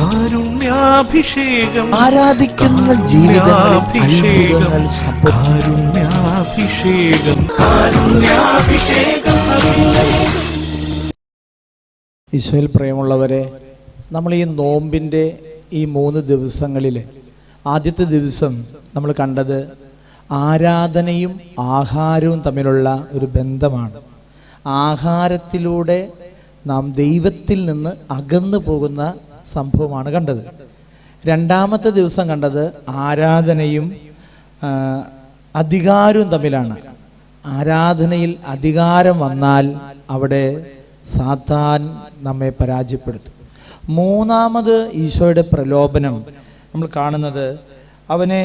കാരുണ്യാഭിഷേകം, ആരാധിക്കുന്ന ജീവിതങ്ങളിൽ കാരുണ്യാഭിഷേകം, കാരുണ്യാഭിഷേകം. ഈശോയിൽ പ്രിയമുള്ളവരെ, നമ്മൾ ഈ നോമ്പിൻ്റെ ഈ 3 ദിവസങ്ങളിൽ ആദ്യത്തെ ദിവസം നമ്മൾ കണ്ടത് ആരാധനയും ആഹാരവും തമ്മിലുള്ള ഒരു ബന്ധമാണ്. ആഹാരത്തിലൂടെ നാം ദൈവത്തിൽ നിന്ന് അകന്നു പോകുന്ന സംഭവമാണ് കണ്ടത്. രണ്ടാമത്തെ ദിവസം കണ്ടത് ആരാധനയും അധികാരവും തമ്മിലാണ്. ആരാധനയിൽ അധികാരം വന്നാൽ അവിടെ സാത്താൻ നമ്മെ പരാജയപ്പെടുത്തും. മൂന്നാമത് ഈശോയുടെ പ്രലോഭനം നമ്മൾ കാണുന്നത്, അവനെ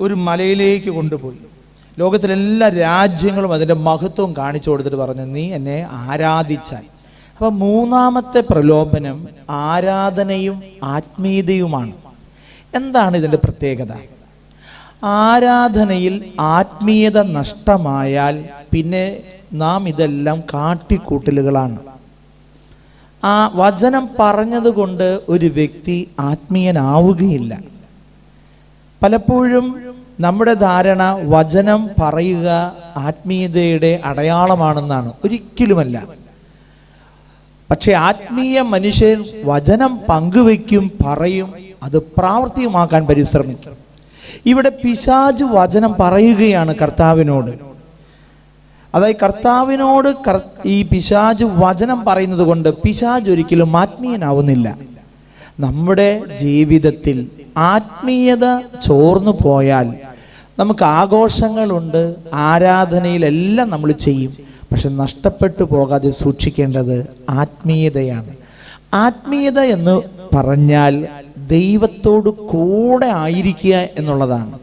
ഒരു മലയിലേക്ക് കൊണ്ടുപോയി ലോകത്തിലെല്ലാ രാജ്യങ്ങളും അതിൻ്റെ മഹത്വം കാണിച്ചു കൊടുത്തിട്ട് പറഞ്ഞു, നീ എന്നെ ആരാധിച്ചാൽ. അപ്പം മൂന്നാമത്തെ പ്രലോഭനം ആരാധനയും ആത്മീയതയുമാണ്. എന്താണ് ഇതിൻ്റെ പ്രത്യേകത? ആരാധനയിൽ ആത്മീയത നഷ്ടമായാൽ പിന്നെ നാം ഇതെല്ലാം കാട്ടിക്കൂട്ടലുകളാണ്. ആ വചനം പറഞ്ഞതുകൊണ്ട് ഒരു വ്യക്തി ആത്മീയനാവുകയില്ല. പലപ്പോഴും നമ്മുടെ ധാരണ വചനം പറയുക ആത്മീയതയുടെ അടയാളമാണെന്നാണ്. ഒരിക്കലുമല്ല. പക്ഷെ ആത്മീയ മനുഷ്യൻ വചനം പങ്കുവയ്ക്കും, പറയും, അത് പ്രാവർത്തികമാക്കാൻ പരിശ്രമിക്കും. ഇവിടെ പിശാച് വചനം പറയുകയാണ് കർത്താവിനോട്. അതായത് കർത്താവിനോട് ഈ പിശാച് വചനം പറയുന്നത് കൊണ്ട് പിശാച് ഒരിക്കലും ആത്മീയനാവുന്നില്ല. നമ്മുടെ ജീവിതത്തിൽ ആത്മീയത ചോർന്നു പോയാൽ നമുക്ക് ആഘോഷങ്ങളുണ്ട്, ആരാധനയിലെല്ലാം നമ്മൾ ചെയ്യും, പക്ഷെ നഷ്ടപ്പെട്ടു പോകാതെ സൂക്ഷിക്കേണ്ടത് ആത്മീയതയാണ്. ആത്മീയത എന്ന് പറഞ്ഞാൽ ദൈവത്തോട് കൂടെ ആയിരിക്കുക എന്നുള്ളതാണ്.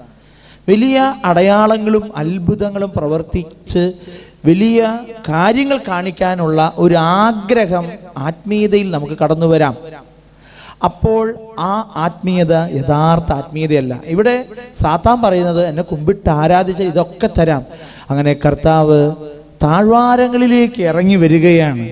വലിയ അടയാളങ്ങളും അത്ഭുതങ്ങളും പ്രവർത്തിച്ച് വലിയ കാര്യങ്ങൾ കാണിക്കാനുള്ള ഒരു ആഗ്രഹം ആത്മീയതയിൽ നമുക്ക് കടന്നു വരാം. അപ്പോൾ ആ ആത്മീയത യഥാർത്ഥ ആത്മീയതയല്ല. ഇവിടെ സാത്താൻ പറയുന്നത്, എന്നെ കുമ്പിട്ട് ആരാധിച്ച ഇതൊക്കെ തരാം. അങ്ങനെ കർത്താവ് താഴ്വാരങ്ങളിലേക്ക് ഇറങ്ങി വരികയാണ്,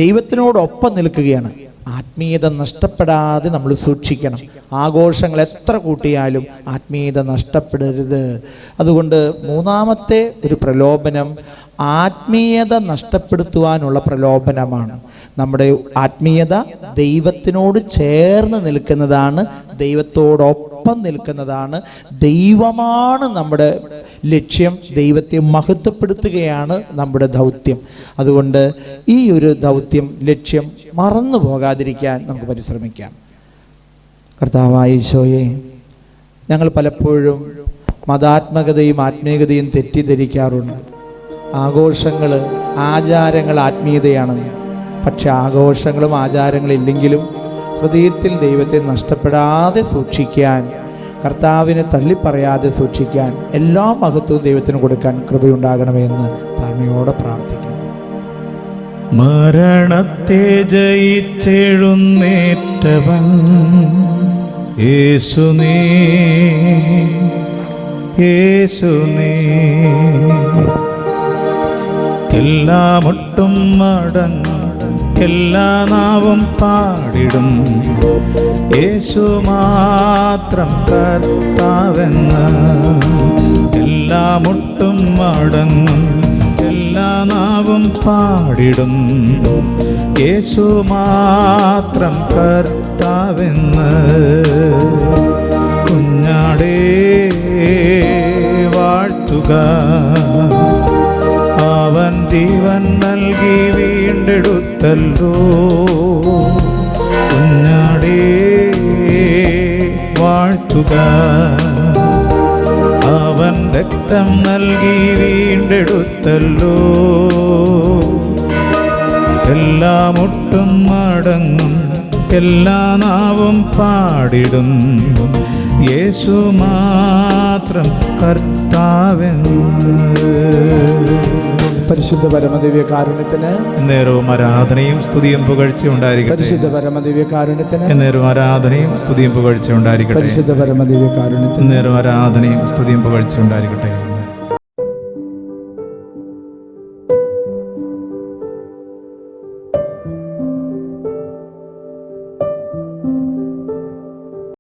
ദൈവത്തിനോടൊപ്പം നിൽക്കുകയാണ്. ആത്മീയത നഷ്ടപ്പെടാതെ നമ്മൾ സൂക്ഷിക്കണം. ആഘോഷങ്ങൾ എത്ര കൂട്ടിയാലും ആത്മീയത നഷ്ടപ്പെടരുത്. അതുകൊണ്ട് മൂന്നാമത്തെ ഒരു പ്രലോഭനം ആത്മീയത നഷ്ടപ്പെടുത്തുവാനുള്ള പ്രലോഭനമാണ്. നമ്മുടെ ആത്മീയത ദൈവത്തിനോട് ചേർന്ന് നിൽക്കുന്നതാണ്, ദൈവത്തോടൊപ്പം നിൽക്കുന്നതാണ്. ദൈവമാണ് നമ്മുടെ ലക്ഷ്യം. ദൈവത്തെ മഹത്വപ്പെടുത്തുകയാണ് നമ്മുടെ ദൗത്യം. അതുകൊണ്ട് ഈ ഒരു ദൗത്യം, ലക്ഷ്യം മറന്നു പോകാതിരിക്കാൻ നമുക്ക് പരിശ്രമിക്കാം. കർത്താവായ ഈശോയെ, ഞങ്ങൾ പലപ്പോഴും മതാത്മകതയും ആത്മീയതയും തെറ്റിദ്ധരിക്കാറുണ്ട്. ആഘോഷങ്ങൾ, ആചാരങ്ങൾ ആത്മീയതയാണെന്ന്. പക്ഷെ ആഘോഷങ്ങളും ആചാരങ്ങളില്ലെങ്കിലും ഹൃദയത്തിൽ ദൈവത്തെ നഷ്ടപ്പെടാതെ സൂക്ഷിക്കാൻ, കർത്താവിനെ തള്ളിപ്പറയാതെ സൂക്ഷിക്കാൻ, എല്ലാ മഹത്വവും ദൈവത്തിന് കൊടുക്കാൻ കൃപയുണ്ടാകണമെന്ന് താഴ്മയോടെ പ്രാർത്ഥിക്കുന്നു. മരണത്തെ ജയിച്ചെഴുന്നേറ്റവൻ യേശുനേ, യേശുനേ. എല്ലാ മുട്ടും മടങ്ങും, എല്ലാ നാവും പാടിടും, യേശു മാത്രം കർത്താവെന്ന്. എല്ലാ മുട്ടും മടങ്ങും, എല്ലാ നാവും പാടിടും, യേശു മാത്രം കർത്താവെന്ന്. കുഞ്ഞാടേ വാഴ്ത്തുക, അവൻ ജീവൻ നൽകി വീണ്ടെടുത്തല്ലോ. കുഞ്ഞാടേ വാഴ്ത്തുക, അവൻ രക്തം നൽകി വീണ്ടെടുത്തല്ലോ. എല്ലാ മുട്ടും മടങ്ങും, എല്ലാ നാവും പാടിടും, യേശു മാത്രം കർത്താവെന്ന്. പരിശുദ്ധ പരമദിവ്യ കാരുണ്യത്തിന് എന്നേരവും ആരാധനയും സ്തുതിയും പുകഴ്ചയും ഉണ്ടായിരിക്കട്ടെ. പരിശുദ്ധ പരമദിവ്യ കാരുണ്യത്തിന് എന്നേരവും ആരാധനയും സ്തുതിയും പുകഴ്ചയും ഉണ്ടായിരിക്കട്ടെ. പരിശുദ്ധ പരമദിവ്യ കാരുണ്യത്തിന് എന്നേരവും ആരാധനയും സ്തുതിയും പുകഴ്ചയും ഉണ്ടായിരിക്കട്ടെ.